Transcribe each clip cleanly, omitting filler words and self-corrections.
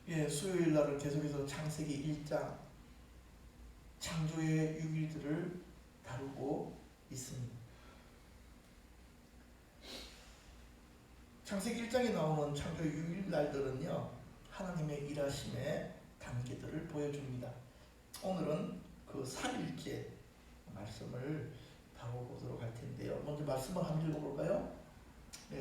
수요일 날은 계속해서 창세기 1장 창조의 6일들을 다루고 있습니다. 창세기 1장에 나오는 창조의 6일 날들은요, 하나님의 일하심의 단계들을 보여줍니다. 오늘은 그 3일째 말씀을 다뤄보도록 할 텐데요. 먼저 말씀을 한번 읽어볼까요?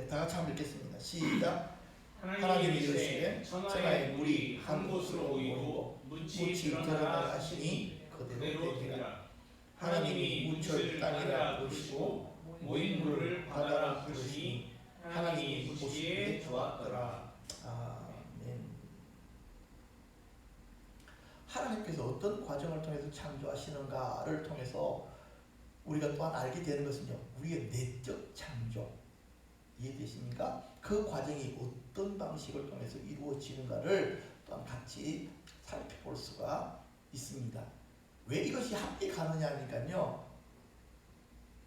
다 같이 한번 읽겠습니다. 시작. 하나님이 이르시되 천하의 물이 한 곳으로 모이고 묻이 드러나라 하시니 그대로 되니라. 하나님이 무철 땅이라 부르시고 모인 물을 바다라 부르시니 하나님이 보시기에 좋았더라. 아멘. 하나님께서 어떤 과정을 통해서 창조하시는가를 통해서 우리가 또한 알게 되는 것은요, 우리의 내적 창조, 이해되십니까? 그 과정이 어떤 방식을 통해서 이루어지는가를 또한 같이 살펴볼 수가 있습니다. 왜 이것이 함께 가느냐 하니까요,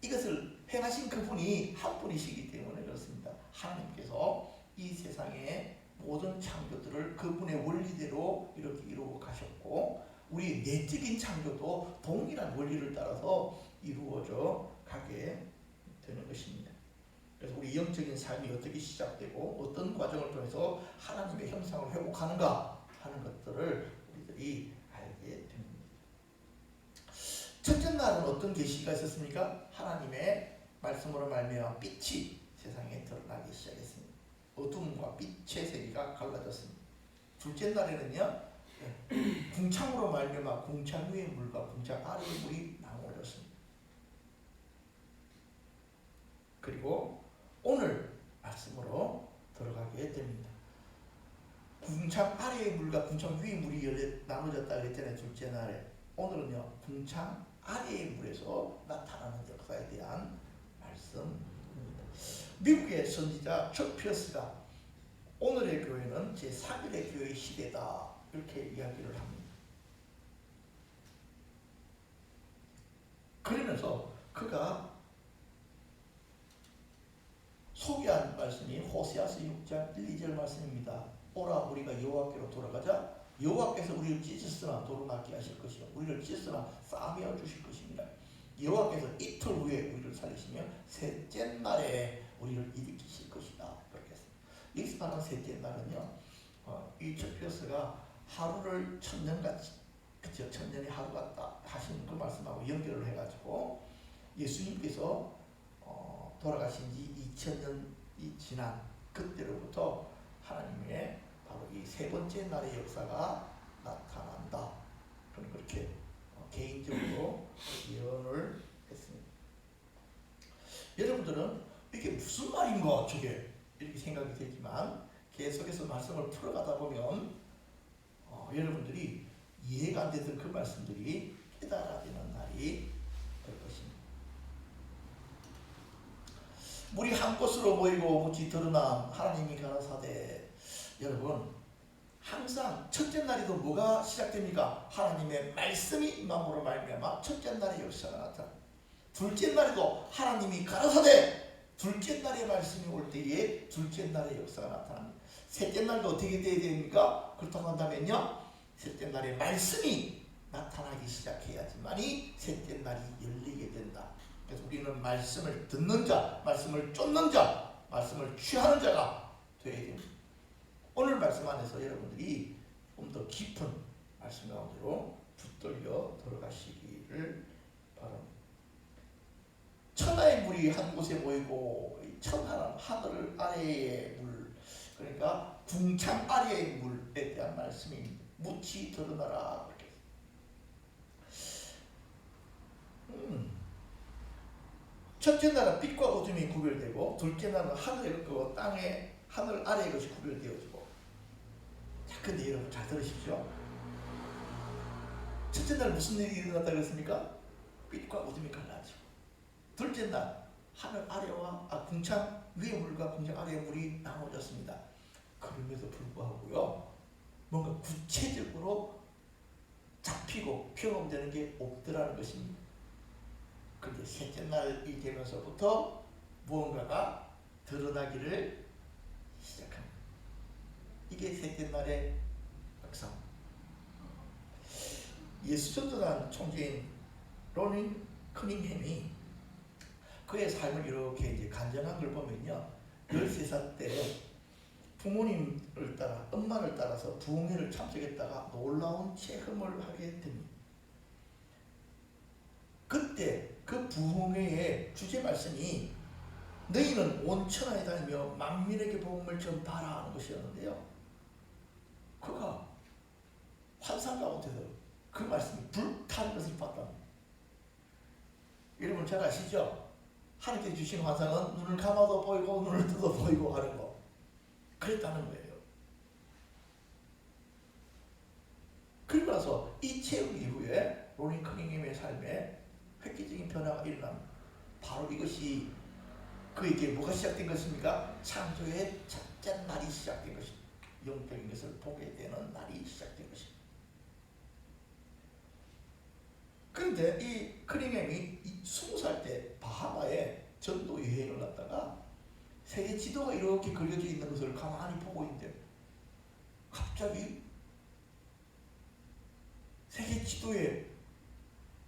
이것을 행하신 그분이 한 분이시기 때문에 그렇습니다. 하나님께서 이 세상의 모든 창조들을 그분의 원리대로 이렇게 이루어 가셨고, 우리 내적인 창조도 동일한 원리를 따라서 이루어져 가게 되는 것입니다. 그래서 우리 영적인 삶이 어떻게 시작되고 어떤 과정을 통해서 하나님의 형상을 회복하는가 하는 것들을 우리들이 알게 됩니다. 첫째 날은 어떤 계시가 있었습니까? 하나님의 말씀으로 말미암아 빛이 세상에 드러나기 시작했습니다. 어둠과 빛의 세계가 갈라졌습니다. 둘째 날에는요, 궁창으로 말미암아 궁창 위의 물과 궁창 아래의 물이 나누어졌습니다. 그리고 오늘 말씀으로 들어가게 됩니다. 궁창 아래의 물과 궁창 위의 물이 나눠졌다고 했잖아요. 둘째 날에. 오늘은요, 궁창 아래의 물에서 나타나는 역사에 대한 말씀입니다. 미국의 선지자 척 피어스가 오늘의 교회는 제3일의 교회 시대다, 이렇게 이야기를 합니다. 그러면서 그가 소개한 말씀이 호세아서 6장 1, 2절 말씀입니다. 오라 우리가 여호와께로 돌아가자. 여호와께서 우리를 찢었으나 도로 낫게 하실 것이요 우리를 찢었으나 싸매어 주실 것입니다. 여호와께서 이틀 후에 우리를 살리시며 셋째 날에 우리를 일으키실 것이다, 그렇게 했습니다. 여기서 말하는 셋째 날은요, 이 척피어스가 하루를 천년같이, 그쵸, 천년이 하루 같다 하시는 그 말씀하고 연결을 해가지고 예수님께서 돌아가신 지 2000년이 지난 그때로부터 하나님의 바로 이 세 번째 날의 역사가 나타난다. 그렇게 개인적으로 예언을 했습니다. 여러분들은 이게 무슨 말인가 저게 이렇게 생각이 되지만 계속해서 말씀을 풀어가다 보면 여러분들이 이해가 안 되던 그 말씀들이 깨달아지는 날이 될 것입니다. 물이 한 곳으로 모이고 묻이 드러남 하나님이 가라사대. 여러분, 항상 첫째 날에도 뭐가 시작됩니까? 하나님의 말씀이 임함으로 말미암아 첫째 날의 역사가 나타납니다. 둘째 날에도 하나님이 가라사대, 둘째 날의 말씀이 올 때에 둘째 날의 역사가 나타납니다. 셋째 날도 어떻게 돼야 됩니까? 그렇다고 한다면요, 셋째 날의 말씀이 나타나기 시작해야지만이 셋째 날이 열리게 된다. 그래서 우리는 말씀을 듣는 자, 말씀을 쫓는 자, 말씀을 취하는 자가 되어야 됩니다. 오늘 말씀 안에서 여러분들이 좀 더 깊은 말씀 가운데로 붙들려 들어가시기를 바랍니다. 천하의 물이 한 곳에 모이고, 천하는 하늘 아래의 물, 그러니까 궁창 아래의 물에 대한 말씀입니다. 묻이 드러나라. 첫째 날은 빛과 어둠이 구별되고, 둘째 날은 하늘의 것과 땅의 하늘 아래의 것이 구별되어지고. 자, 근데 여러분 잘 들으십시오. 첫째 날 무슨 일이 일어났다고 했습니까? 빛과 어둠이 갈라지고. 둘째 날 하늘 아래와 궁창 위의 물과 궁창 아래의 물이 나눠졌습니다. 그럼에도 불구하고요, 뭔가 구체적으로 잡히고 경험되는 게 없더라는 것입니다. 그런데 셋째 날이 되면서부터 무언가가 드러나기를 시작합니다. 이게 셋째 날의 예수전도단 총재인 로닌 커닝햄이 그의 삶을 이렇게 이제 간증한 걸 보면요, 13살 때 부모님을 따라 엄마를 따라서 부흥회를 참석했다가 놀라운 체험을 하게 됩니다. 그때 그 부흥회의 주제 말씀이 너희는 온 천하에 다니며 만민에게 복음을 전파하라 하는 것이었는데요, 그가 환상 가운데서 그 말씀이 불타는 것을 봤답니다. 여러분 잘 아시죠? 하나님께 주신 환상은 눈을 감아도 보이고 눈을 뜨도 보이고 하는 거, 그랬다는 거예요. 그리고 나서 이 체험 이후에 로닌 커닝햄의 삶에 획기적인 변화가 일어납니다. 바로 이것이 그에게 뭐가 시작된 것입니까? 창조의 첫째 날이 시작된 것입니다. 영적인 것을 보게 되는 날이 시작된 것입니다. 그런데 이 커닝햄이 20살 때 바하마에 전도 여행을 갔다가 세계 지도가 이렇게 그려져 있는 것을 가만히 보고 있는데 갑자기 세계 지도에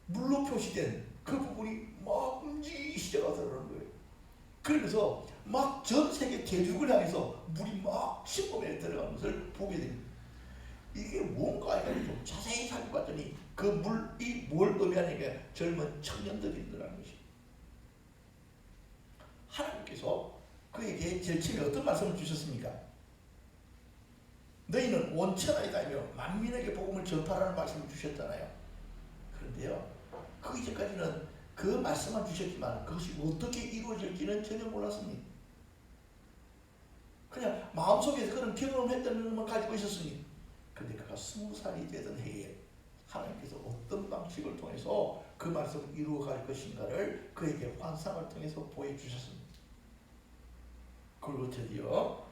물로 표시된 그 부분이 막 움직이기 시작하더라는 거예요. 그래서 막 전 세계 대륙을 향해서 물이 막 침범에 들어가는 것을 보게 됩니다. 이게 뭔가 해가지고 좀 자세히 살펴봤더니 그 물이 뭘 의미하니까 젊은 청년들이라는 것입니다. 하나님께서 그에게 제일 처음에 어떤 말씀을 주셨습니까? 너희는 온 천하에 다니며 만민에게 복음을 전파하라는 말씀을 주셨잖아요. 그런데요, 그 이전까지는 그 말씀만 주셨지만 그것이 어떻게 이루어질지는 전혀 몰랐습니다. 그냥 마음속에서 그런 경험을 했다는 것만 가지고 있었으니, 근데 그가 20살이 되던 해에 하나님께서 어떤 방식을 통해서 그 말씀을 이루어갈 것인가를 그에게 환상을 통해서 보여주셨습니다. 그리고 드디어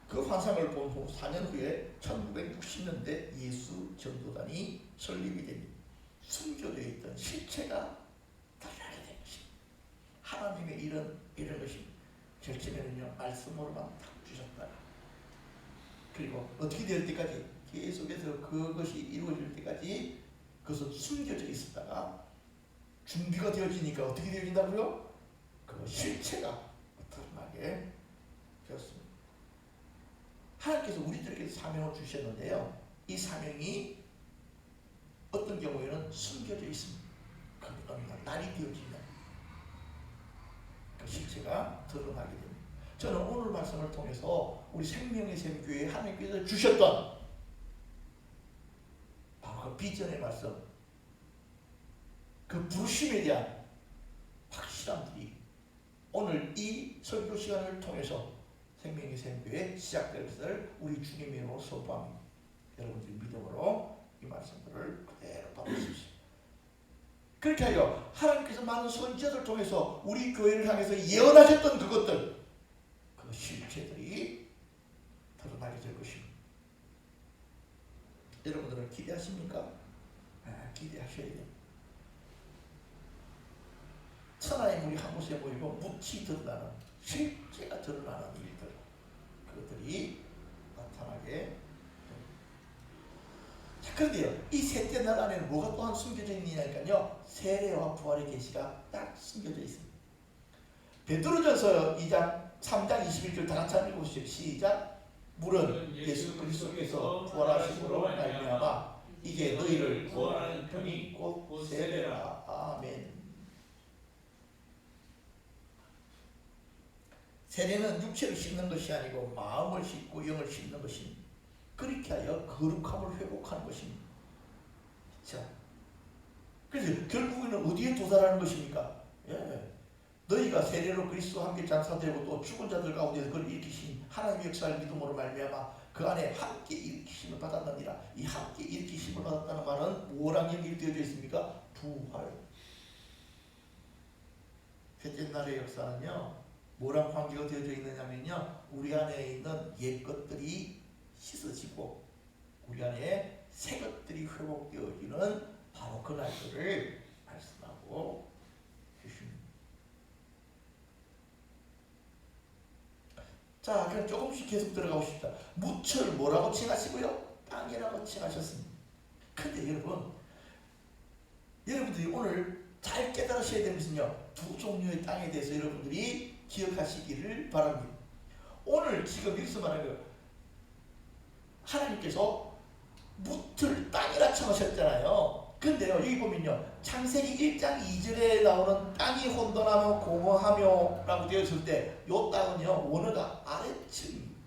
그 환상을 본 후 4년 후에 1960년대 예수 전도단이 설립이 됩니다. 숨겨져 있던 실체가 드러나게 된 것입니다. 하나님의 이런 것입니다. 제일 처음에는요, 말씀으로만 딱 주셨다. 그리고 어떻게 될 때까지 계속해서 그것이 이루어질 때까지 그것은 숨겨져 있었다가 준비가 되어지니까 어떻게 되어진다고요? 그 실체가 드러나게 되었습니다. 하나님께서 우리들에게 사명을 주셨는데요, 이 사명이 어떤 경우에는 숨겨져 있습니다. 그러나 날이 되어지면 그 실체가 드러나게 됩니다. 저는 오늘 말씀을 통해서 우리 생명의 샘교회에 하나님께서 주셨던 바로 그 비전의 말씀, 그 부르심에 대한 확실함들이 오늘 이 설교 시간을 통해서 생명의 샘교회 시작될 것을 우리 주님의 이름으로 선포합니다. 여러분들 믿음으로 이 말씀들을 그대로 받으십시오. 그렇게 하여 하나님께서 많은 선지자들 통해서 우리 교회를 향해서 예언하셨던 그것들, 그 실체들이 드러나게 될 것입니다. 여러분들은 기대하십니까? 기대하셔야 돼요. 천하의 물이 한 곳에 모이고 묻히 드러나는, 실제가 드러나는 일들, 그것들이 나타나게 됩니다. 자, 그런데요, 이 셋째 날 안에는 뭐가 또한 숨겨져 있느냐니까요, 세례와 부활의 계시가 딱 숨겨져 있습니다. 베드로전서 2장 3장 21절 다 같이 한번 읽어보시죠. 시작. 물은 예수 그리스도께서 부활하심으로 말미암아 이게 너희를 구원하는 편이 곧 세례라. 아멘. 세례는 육체를 씻는 것이 아니고 마음을 씻고 영을 씻는 것입니다. 그렇게 하여 거룩함을 회복하는 것입니다. 자, 그래서 결국에는 어디에 도달하는 것입니까? 너희가 세례로 그리스도와 함께 장사되고 또 죽은 자들 가운데서 그를 일으키신 하나님의 역사를 믿음으로 말미암아 그 안에 함께 일으키심을 받았느니라. 이 함께 일으키심을 받았다는 말은 뭐랑 연결되어져 있습니까? 부활. 셋째 날의 역사는요, 뭐랑 관계가 되어져 있느냐면요, 우리 안에 있는 옛 것들이 씻어지고 우리 안에 새 것들이 회복되어지는 바로 그 날들을 말씀하고 계십니다. 자, 그럼 조금씩 계속 들어가고 싶다. 무철 뭐라고 칭하시고요? 땅이라고 칭하셨습니다. 근데 여러분들이 오늘 잘 깨달으셔야 되는 것은요, 두 종류의 땅에 대해서 여러분들이 기억하시기를 바랍니다. 오늘 지금 여기서 말하는 거예요. 하나님께서 묻을 땅이라 청하셨잖아요. 근데요, 여기 보면요, 창세기 1장 2절에 나오는 땅이 혼돈하며 공허하며 라고 되었을 때 이 땅은요, 원어가 아래층입니다.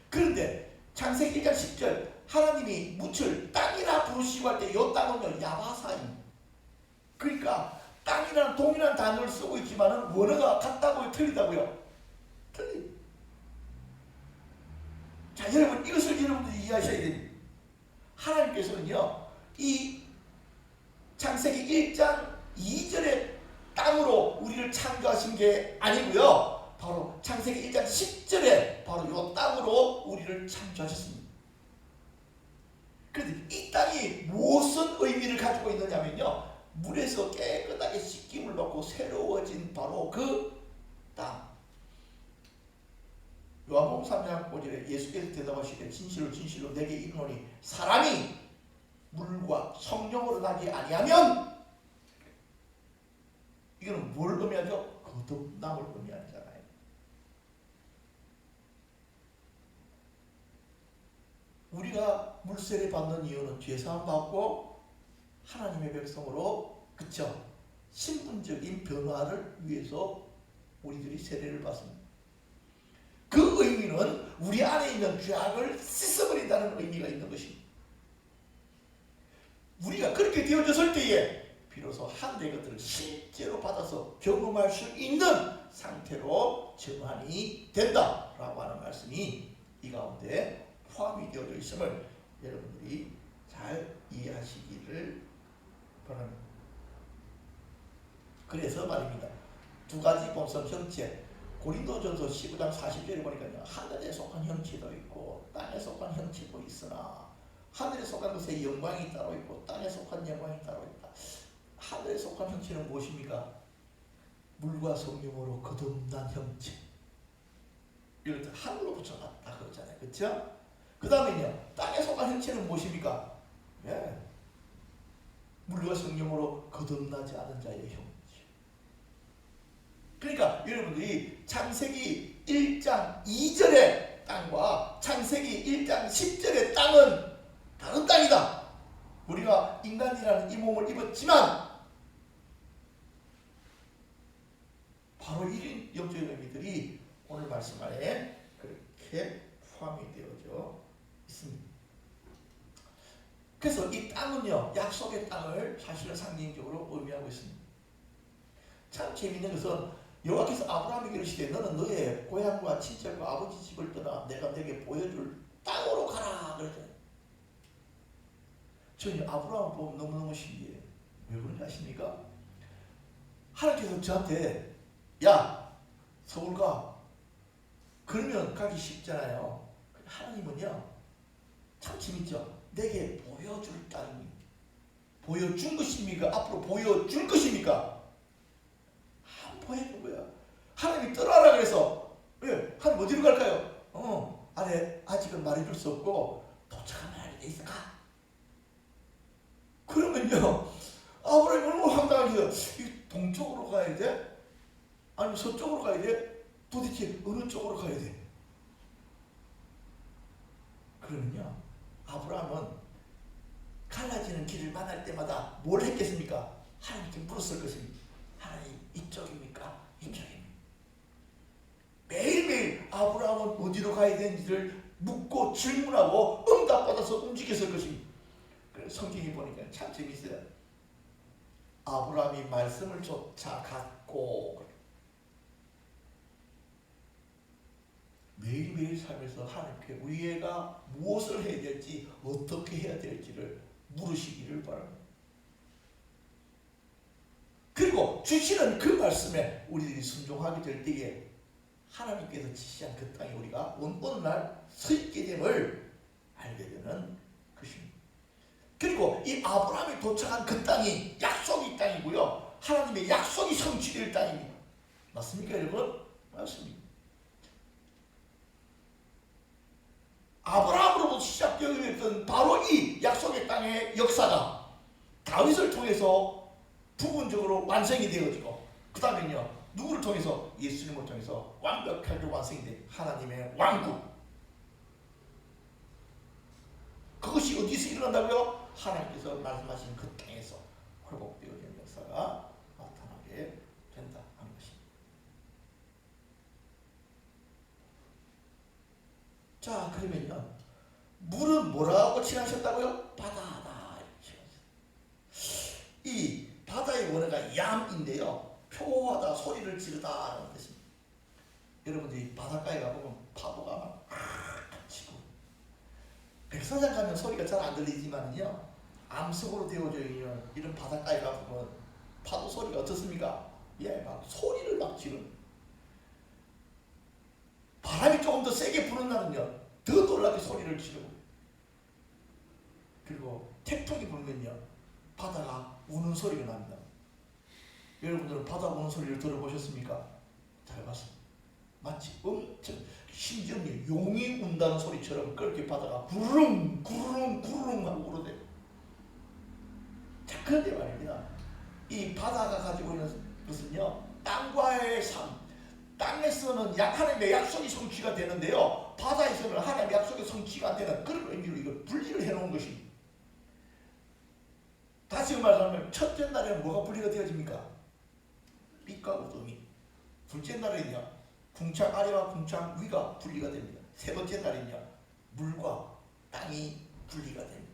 그런데 창세기 1장 10절 하나님이 묻을 땅이라 부르시고 할 때 이 땅은요, 야바사입니다. 그러니까 땅이라는 동일한 단어를 쓰고 있지만 원어가 같다고요, 틀리다고요? 틀립니다. 자, 여러분, 이것을 여러분들이 이해하셔야 됩니다. 하나님께서는요, 이 창세기 1장 2절의 땅으로 우리를 창조하신 게 아니고요, 바로 창세기 1장 10절에 바로 이 땅으로 우리를 창조하셨습니다. 그런데 이 땅이 무슨 의미를 가지고 있느냐면요, 물에서 깨끗하게 씻김을 받고 새로워진 바로 그 땅. 요한복음 3장 5절에 예수께서 대답하시되 진실로 진실로 내게 이르노니 사람이 물과 성령으로 나지 아니하면, 이거는 뭘 의미하죠? 거듭남을 의미하잖아요. 우리가 물세례 받는 이유는 죄사함 받고 하나님의 백성으로, 그쵸? 신분적인 변화를 위해서 우리들이 세례를 받습니다. 그 의미는 우리 안에 있는 죄악을 씻어버린다는 의미가 있는 것입니다. 우리가 그렇게 되어졌을 때에 비로소 하늘의 것들을 실제로 받아서 경험할 수 있는 상태로 정한이 된다라고 하는 말씀이 이 가운데 포함이 되어져 있음을 여러분들이 잘 이해하시기를 바랍니다. 그래서 말입니다. 두 가지 본성 형체, 고린도전서 15장 40절에 보니까요, 하늘에 속한 형체도 있고 땅에 속한 형체도 있으나 하늘에 속한 것에 영광이 따로 있고 땅에 속한 영광이 따로 있다. 하늘에 속한 형체는 무엇입니까? 물과 성령으로 거듭난 형체. 이걸 하늘로 붙여놨다 그러잖아요. 그렇죠? 그 다음에요, 땅에 속한 형체는 무엇입니까? 예. 물과 성령으로 거듭나지 않은 자의 형체. 그러니까 여러분들이 창세기 1장 2절의 땅과 창세기 1장 10절의 땅은 다른 땅이다. 우리가 인간이라는 이 몸을 입었지만 바로 이런 영적인 의미들이 오늘 말씀 안에 그렇게 포함이 되어져 있습니다. 그래서 이 땅은요, 약속의 땅을 사실은 상징적으로 의미하고 있습니다. 참 재미있는 것은 여호와께서 아브라함에게 이르시되 너는 너의 고향과 친척과 아버지 집을 떠나 내가 내게 보여줄 땅으로 가라 그랬잖아요. 저는 아브라함을 보면 너무너무 신기해요. 왜 그런지 아십니까? 하나님께서 저한테 야 서울 가 그러면 가기 쉽잖아요. 하나님은요 참 재밌죠. 내게 보여줄 땅입니다. 보여준 것입니까? 앞으로 보여줄 것입니까? 보여준 거야. 하나님이 떠나라 그래서 왜? 하나님 어디로 갈까요? 아래 아직은 말해줄 수 없고 도착하면 알게 돼 있어. 가. 그러면요 아브라함이 얼마나 황당하게요. 동쪽으로 가야 돼? 아니면 서쪽으로 가야 돼? 도대체 어느 쪽으로 가야 돼? 그러면요 아브라함은 갈라지는 길을 만날 때마다 뭘 했겠습니까? 하나님께 물었을 것입니다. 하나님 이쪽입니까? 이쪽입니까? 매일매일 아브라함은 어디로 가야 되는지를 묻고 질문하고 응답받아서 움직였을 것입니다. 그래서 성경이 보니까 참 재밌어요. 아브라함이 말씀을 쫓아갔고 매일매일 살면서 하나님께 우리가 무엇을 해야 될지 어떻게 해야 될지를 물으시기를 바랍니다. 그리고 주시는 그 말씀에 우리들이 순종하게 될 때에 하나님께서 지시한 그 땅에 우리가 어느 날 서 있게 됨을 알게 되는 것입니다. 그리고 이 아브라함이 도착한 그 땅이 약속의 땅이고요. 하나님의 약속이 성취될 땅입니다. 맞습니까 여러분? 맞습니다. 아브라함으로부터 시작 창조했던 바로 이 약속의 땅의 역사가 다윗을 통해서 부분적으로 완성이 되어지고, 그 다음에는요 누구를 통해서? 예수님을 통해서 완벽하게 완성이 된 하나님의 왕국. 그것이 어디서 일어난다고요? 하나님께서 말씀하신 그 땅에서 회복되어지는 역사가 나타나게 된다 하는 것입니다. 자, 그러면요 물은 뭐라고 칭하셨다고요? 바다다. 이 바다의 원어가 얌인데요, 표하다, 소리를 지르다 라는 뜻입니다. 여러분들이 바닷가에 가보면 파도가 막 치고, 백사장 가면 소리가 잘 안 들리지만요 암석으로 되어져 있는 이런 바닷가에 가보면 파도 소리가 어떻습니까? 예, 막 소리를 막 지르는, 바람이 조금 더 세게 부는 날은요 더 놀랍게 소리를 지르고, 그리고 태풍이 불면요 바다가 우는 소리가 납니다. 여러분들은 바다 우는 소리를 들어보셨습니까? 잘 봤습니다. 마치 엄청 심지어는 용이 운다는 소리처럼 그렇게 바다가 구르릉 구르릉 구르릉 하고 울어대요. 자, 그런데 말입니다, 이 바다가 가지고 있는 것은요 땅과의 삶, 땅에서는 하나님의 약속이 성취가 되는데요 바다에서는 하나님의 약속이 성취가 안 되는 그런 의미로 이걸 분리를 해놓은 것입니다. 다시 말하면 첫째 날에는 뭐가 분리가 되어집니까? 빛과 어둠이. 둘째 날에는요 궁창 아래와 궁창 위가 분리가 됩니다. 세 번째 날에는요 물과 땅이 분리가 됩니다.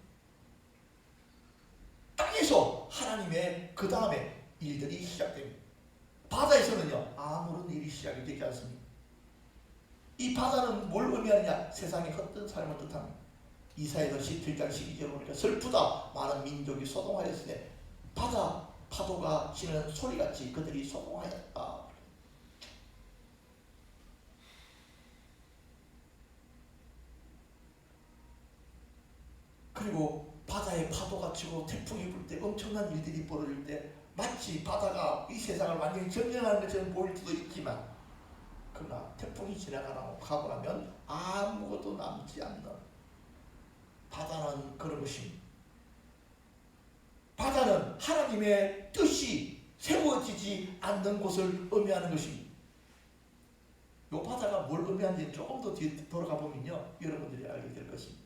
땅에서 하나님의 그 다음에 일들이 시작됩니다. 바다에서는요 아무런 일이 시작이 되지 않습니다. 이 바다는 뭘 의미하느냐? 세상의 헛된 삶을 뜻합니다. 이사야서 17장 12절을 보니까 슬프다, 많은 민족이 소동하였을 때 바다 파도가 치는 소리같이 그들이 소동하였다. 그리고 바다에 파도가 치고 태풍이 불 때, 엄청난 일들이 벌어질 때 마치 바다가 이 세상을 완전히 점령하는 것처럼 보일 수도 있지만, 그러나 태풍이 지나가고 나면 아무것도 남지 않는, 바다는 그런 것입니다. 바다는 하나님의 뜻이 세워지지 않는 곳을 의미하는 것입니다. 이 바다가 뭘 의미하는지 조금 더 뒤에 돌아가 보면요 여러분들이 알게 될 것입니다.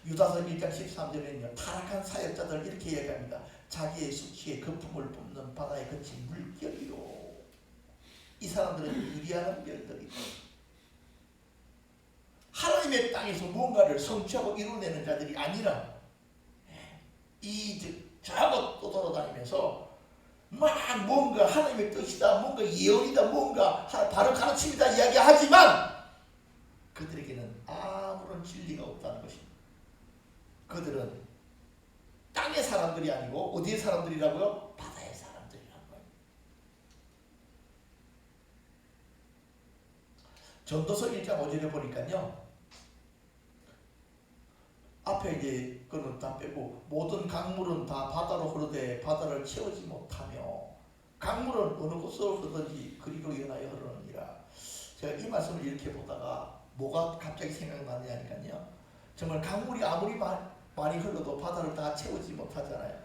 유다서 1장 13절에는요 타락한 사역자들 이렇게 이야기합니다. 자기의 수치에 거품을 뿜는 바다에 그친 물결이요. 이 사람들은 유리한 별들이고, 하나님의 땅에서 무언가를 성취하고 이루어내는 자들이 아니라 저하고 또 돌아다니면서 막 뭔가 하나님의 뜻이다, 뭔가 예언이다, 뭔가 바른 가르침이다 이야기하지만 그들에게는 아무런 진리가 없다는 것입니다. 그들은 땅의 사람들이 아니고 어디의 사람들이라고요? 바다의 사람들이라는 거예요. 전도서 1장 5절에 보니까요 앞에 이제 그는 다 빼고 모든 강물은 다 바다로 흐르되 바다를 채우지 못하며 강물은 어느 곳으로 흐르든지 그리로 인하여 흐르느니라. 제가 이 말씀을 이렇게 보다가 뭐가 갑자기 생각나냐니까요. 정말 강물이 아무리 많이 흘러도 바다를 다 채우지 못하잖아요.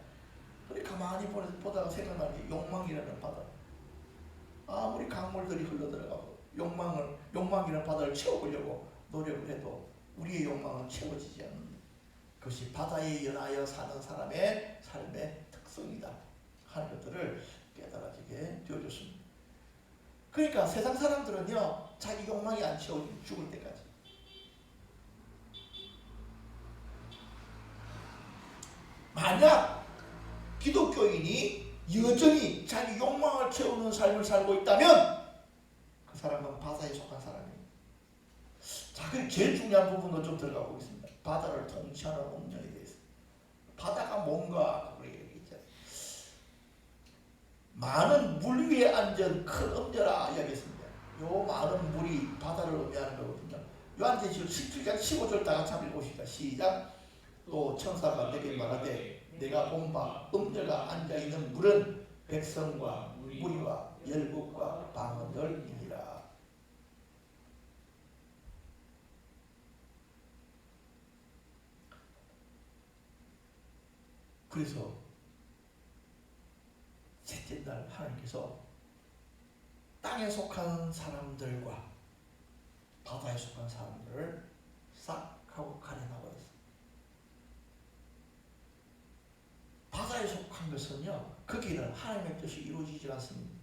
그래 가만히 보다가 생각나는 게 욕망이라는 바다. 아무리 강물들이 흘러들어가고 욕망이라는 바다를 채워보려고 노력을 해도 우리의 욕망은 채워지지 않는, 그것이 바다에 연하여 사는 사람의 삶의 특성이다 하는 것들을 깨달아지게 되어줬습니다. 그러니까 세상 사람들은요 자기 욕망이 안 채워지면 죽을 때까지, 만약 기독교인이 여전히 자기 욕망을 채우는 삶을 살고 있다면 그 사람은 바다에 속한 사람이에요. 자, 그 제일 중요한 부분도 좀 들어가 보겠습니다. 바다를 통치하는 운명에 대해서. 바다가 뭔가 우리 얘기했죠. 많은 물 위에 앉은 큰 음녀라 이야기했습니다. 요 많은 물이 바다를 의미하는 거거든요. 요한계시록 17장 15절 다 같이 한번 읽어봅시다. 시작. 또 천사가 내게 말하되 내가 본 바 음녀가 앉아있는 물은 백성과 무리와 열국과 방언들이니라. 그래서 셋째 날 하나님께서 땅에 속한 사람들과 바다에 속한 사람들을 싹 하고 가려놔버렸어요. 바다에 속한 것은요, 거기는 하나님의 뜻이 이루어지지 않습니다.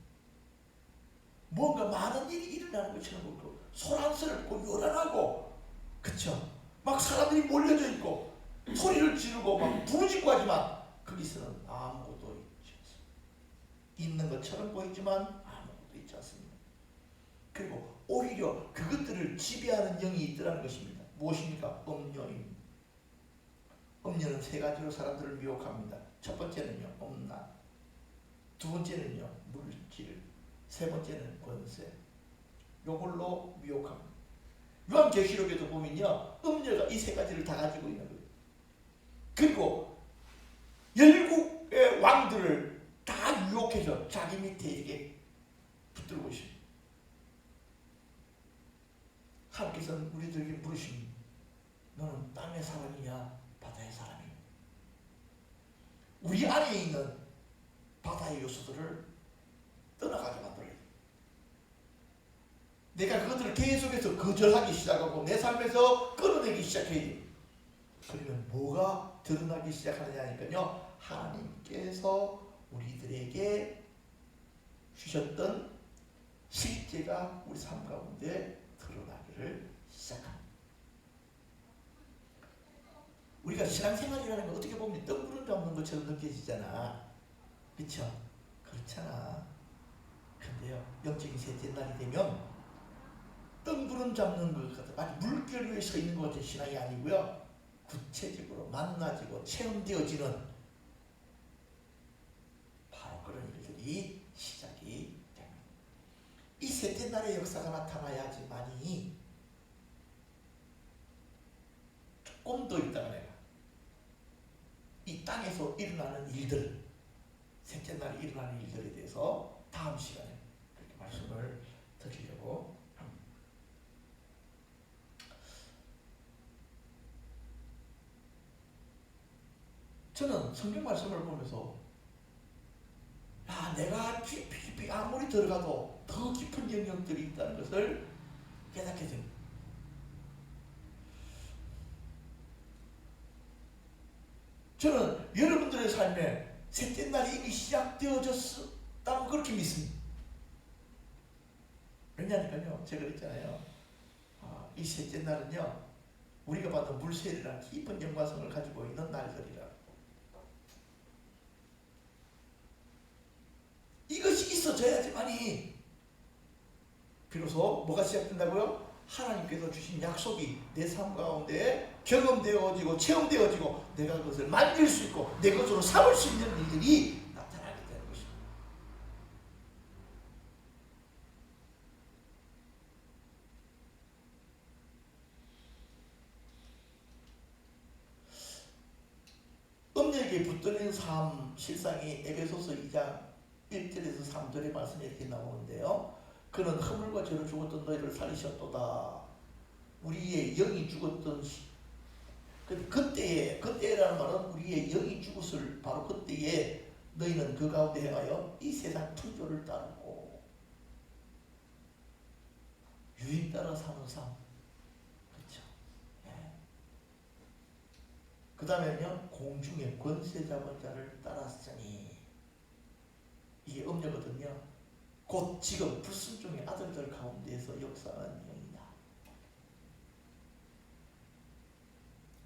뭔가 많은 일이 일어나는 것처럼 보이고 소란스럽고 요란하고, 그쵸? 막 사람들이 몰려져 있고 소리를 지르고 막 부르짖고 하지만 거기서는 아무것도 있지 않습니다. 있는 것처럼 보이지만 아무것도 있지 않습니다. 그리고 오히려 그것들을 지배하는 영이 있더라는 것입니다. 무엇입니까? 음녀입니다. 음녀는 세 가지로 사람들을 미혹합니다. 첫 번째는요, 음란. 두 번째는요, 물질. 세 번째는 권세. 요걸로 미혹합니다. 요한계시록에도 보면요, 음녀가 이 세 가지를 다 가지고 있는 거예요. 그리고 열국의 왕들을 다 유혹해서 자기 밑에 이렇게 붙들고 있습니다. 하나님께서는 우리들에게 물으십니다. 너는 땅의 사람이냐 바다의 사람이냐. 우리 안에 있는 바다의 요소들을 떠나가게 만들어야 돼. 내가 그것들을 계속해서 거절하기 시작하고 내 삶에서 끌어내기 시작해야 돼. 그러면 뭐가 드러나기 시작하느냐니까요, 하나님께서 우리들에게 주셨던 실제가 우리 삶 가운데 드러나기를 시작합니다. 우리가 신앙생활이라는 건 어떻게 보면 뜬구름 잡는 것처럼 느껴지잖아. 그렇죠? 그렇잖아. 근데요, 영적인 셋째 날이 되면 뜬구름 잡는 것 같아. 마치 물결 위에 서 있는 것 같은 신앙이 아니고요, 구체적으로 만나지고 체험되어지는 바로 그런 일들이 시작이 됩니다. 이 셋째 날의 역사가 나타나야지만이 조금 더 있다가 내가 이 땅에서 일어나는 일들, 셋째 날에 일어나는 일들에 대해서 다음 시간에 그렇게 말씀을 드리려고 합니다. 저는 성경 말씀을 보면서 내가 깊이 아무리 들어가도 더 깊은 영역들이 있다는 것을 깨닫게 됩니다. 저는 여러분들의 삶에 셋째 날이 이미 시작되어졌다고 그렇게 믿습니다. 왜냐하니까요, 제가 그랬잖아요. 이 셋째 날은요, 우리가 받은 물세례란 깊은 연관성을 가지고 있는 날들이라. 이것이 있어져야지만이 비로소 뭐가 시작된다고요? 하나님께서 주신 약속이 내 삶 가운데 경험되어지고 체험되어지고 내가 그것을 만질 수 있고 내 것으로 삼을 수 있는 일들이 나타나게 되는 것입니다. 음녀에게 붙들린 삶 실상이 에베소서 2장 1절에서 3절의 말씀이 이렇게 나오는데요. 그는 허물과 죄로 죽었던 너희를 살리셨도다. 우리의 영이 죽었던 그때라는 말은 우리의 영이 죽었을 바로 그때에 너희는 그 가운데 행하여 이 세상 풍조를 따르고 유인 따라 사는 삶. 그렇죠? 예. 그 다음에는요, 공중의 권세 잡은 자를 따랐으니, 이게 음녀거든요. 곧 지금 불순종의 아들들 가운데에서 역사하는 영이다.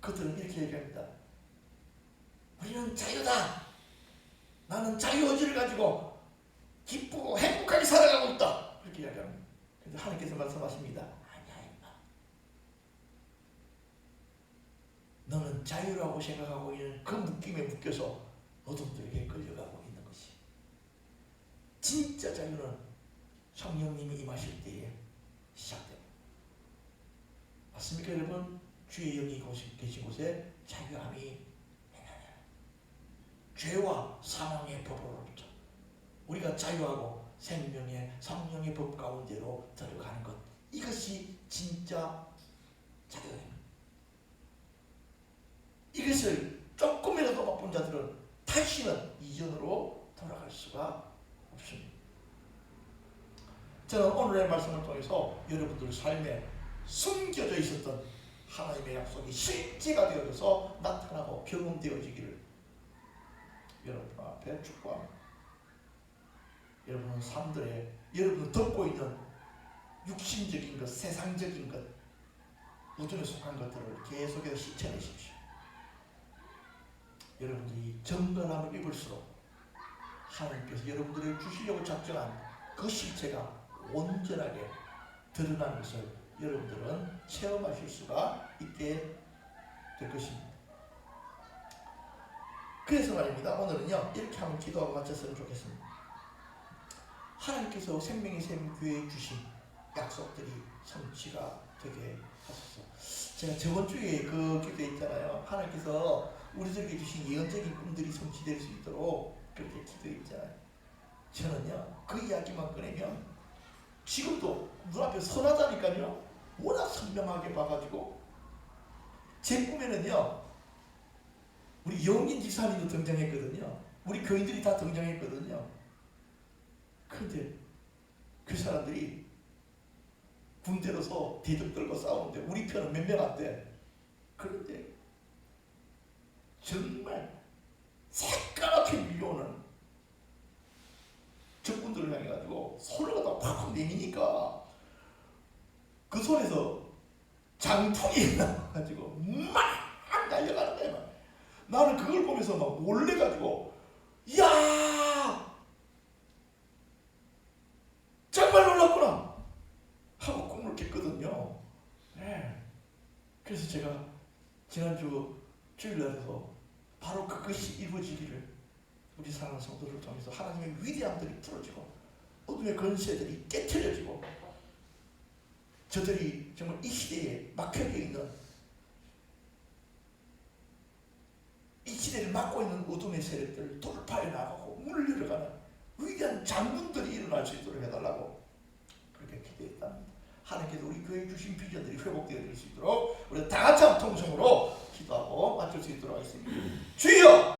그들은 이렇게 얘기합니다. 우리는 자유다. 나는 자유의지를 가지고 기쁘고 행복하게 살아가고 있다. 그렇게 이야기합니다. 그런데 하나님께서 말씀하십니다. 아니야 임마. 너는 자유라고 생각하고 있는 그 묶임에 묶여서 어둠들에게 끌려가고 있는 것이. 진짜 자유는 성령님이 임하실 때에 시작됩니다. 맞습니까 여러분? 주의 영이 계신 곳에 자유함이 죄와 사망의 법으로부터 우리가 자유하고 생명의 성령의 법 가운데로 들어가는 것, 이것이 진짜 자유입니다. 이것을 조금이라도 맛본 자들은 다시는 이전으로 돌아갈 수가 없습니다. 저는 오늘의 말씀을 통해서 여러분들 삶에 숨겨져 있었던 하나님의 약속이 실제가 되어져서 나타나고 경험되어지기를 여러분 앞에 축복합니다. 여러분은 삶들에 여러분은 덮고 있는 육신적인 것, 세상적인 것, 우주에 속한 것들을 계속해서 씻어내십시오. 여러분들이 정결함을 입을수록 하나님께서 여러분들을 주시려고 작정한 그 실체가 온전하게 드러나는 것을 여러분들은 체험하실 수가 있게 될 것입니다. 그래서 말입니다. 오늘은요 이렇게 한번 기도하고 마쳤으면 좋겠습니다. 하나님께서 생명의 샘 교회에 주신 약속들이 성취가 되게 하소서. 제가 저번 주에 그 기도했잖아요. 하나님께서 우리들에게 주신 예언적인 꿈들이 성취될 수 있도록 그렇게 기도했잖아요. 저는요 그 이야기만 꺼내면 지금도 눈앞에 선하다니까요. 워낙 선명하게 봐가지고 제 꿈에는요 우리 영인 지사님도 등장했거든요. 우리 교인들이 다 등장했거든요. 근데 그 사람들이 군대로서 대접 떨고 싸우는데 우리 편은 몇 명 안 돼. 그런데 정말 새까맣게 밀려오는 적군들을 향해가지고 손을 갖다 팍팍 내미니까 그 손에서 장풍이 나와가지고 막 날려가는 거야. 막. 나는 그걸 보면서 막 놀래가지고 야 정말 놀랐구나 하고 꿈을 깼거든요. 네. 그래서 제가 지난주 주일날에서 바로 그것이 이루어지기를 우리 사랑하는 성도를 통해서 하나님의 위대함들이 풀어지고 어둠의 권세들이 깨트려지고 저들이 정말 이 시대에 막혀져 있는 이 시대를 막고 있는 어둠의 세력들을 돌파해 나가고 문을 열어가는 위대한 장군들이 일어날 수 있도록 해달라고 그렇게 기도했답니다. 하나님께서 우리 교회에 주신 비전들이 회복되어질 수 있도록 우리 다 같이 한 통성으로 기도하고 맞출 수 있도록 하겠습니다. 주여